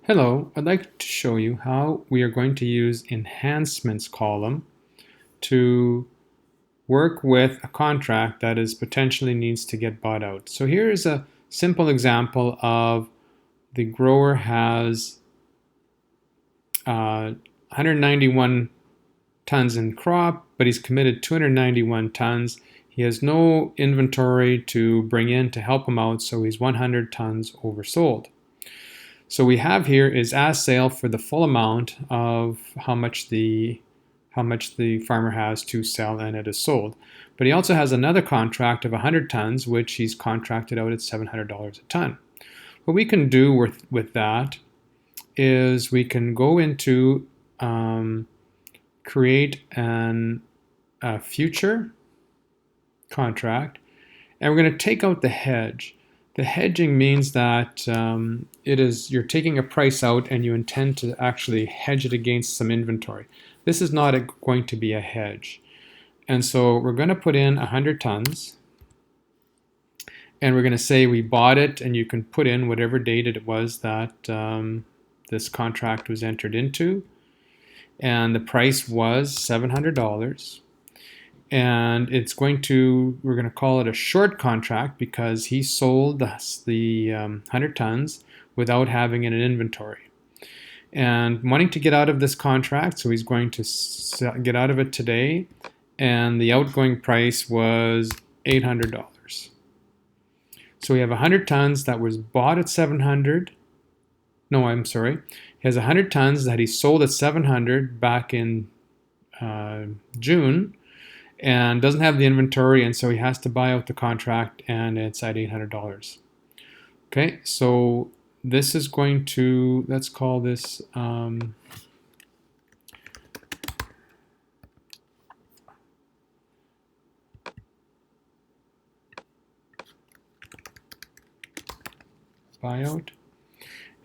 Hello, I'd like to show you how we are going to use Enhancements column to work with a contract that is potentially needs to get bought out. So here is a simple example of the grower has 191 tons in crop, but he's committed 291 tons. He has no inventory to bring in to help him out, so he's 100 tons oversold. So we have here is as sale for the full amount of how much the farmer has to sell and it is sold. But he also has another contract of 100 tons, which he's contracted out at $700 a ton. What we can do with that is we can go into create a future contract, and we're going to take out the hedge. The hedging means that you're taking a price out and you intend to actually hedge it against some inventory. This is not going to be a hedge. And so we're going to put in 100 tons, and we're going to say we bought it, and you can put in whatever date it was that this contract was entered into. And the price was $700. And we're going to call it a short contract because he sold the 100 tons without having it in inventory. And wanting to get out of this contract, so he's going to get out of it today, and the outgoing price was $800. So we have 100 tons that was bought at 700. No, I'm sorry. He has 100 tons that he sold at 700 back in June, and doesn't have the inventory, and so he has to buy out the contract, and it's at $800. Okay, so this is going to, let's call this buyout,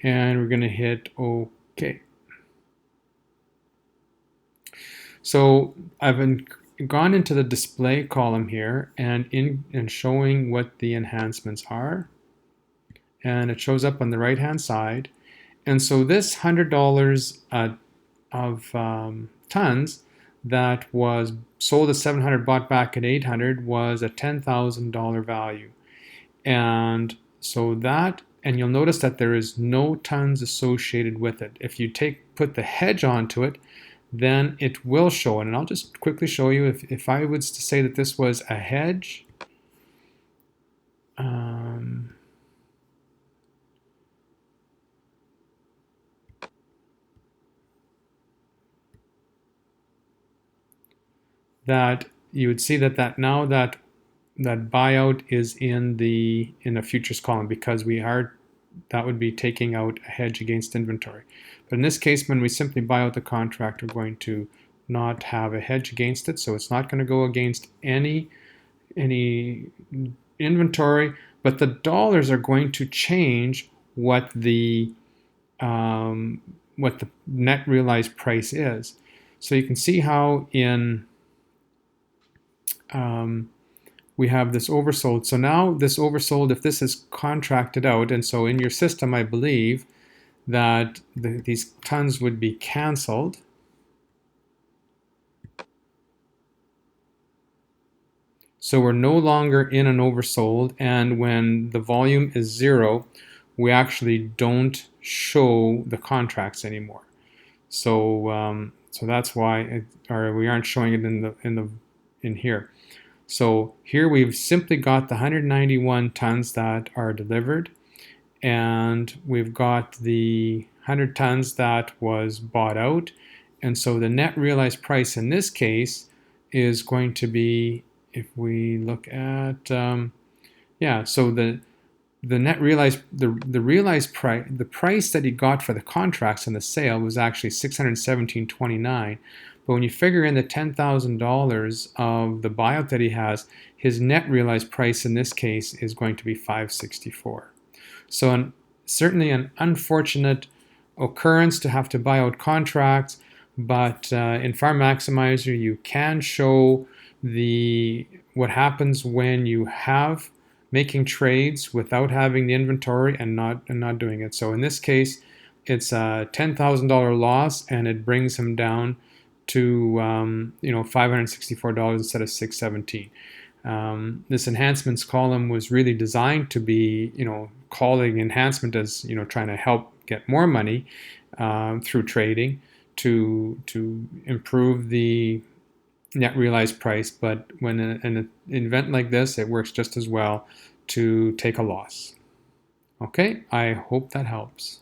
and we're going to hit OK. So I've gone into the display column here and showing what the enhancements are, and it shows up on the right hand side. And so this $100 of tons that was sold at 700, bought back at 800, was a $10,000 value. And so that, and you'll notice that there is no tons associated with it. If you put the hedge onto it, then it will show it. And I'll just quickly show you if I was to say that this was a hedge. That you would see that now that buyout is in the futures column, because that would be taking out a hedge against inventory. But in this case, when we simply buy out the contract, we're going to not have a hedge against it, so it's not going to go against any inventory, but the dollars are going to change what the net realized price is. So you can see how in we have this oversold. So now this oversold, if this is contracted out, and so in your system, I believe that these tons would be canceled. So we're no longer in an oversold, and when the volume is 0, we actually don't show the contracts anymore. So so that's why we aren't showing it in here. So here we've simply got the 191 tons that are delivered, and we've got the 100 tons that was bought out. And so the net realized price in this case is going to be, if we look at, so the net realized, the realized price, the price that he got for the contracts and the sale was actually $617.29. But when you figure in the $10,000 of the buyout that he has, his net realized price in this case is going to be $564. So certainly an unfortunate occurrence to have to buy out contracts, but in Farmmaximizer you can show what happens when you have making trades without having the inventory and not doing it. So in this case, it's a $10,000 loss, and it brings him down to $564 instead of $617. This enhancements column was really designed to be, calling enhancement as, trying to help get more money through trading to improve the net realized price. But when an event like this, it works just as well to take a loss. Okay, I hope that helps.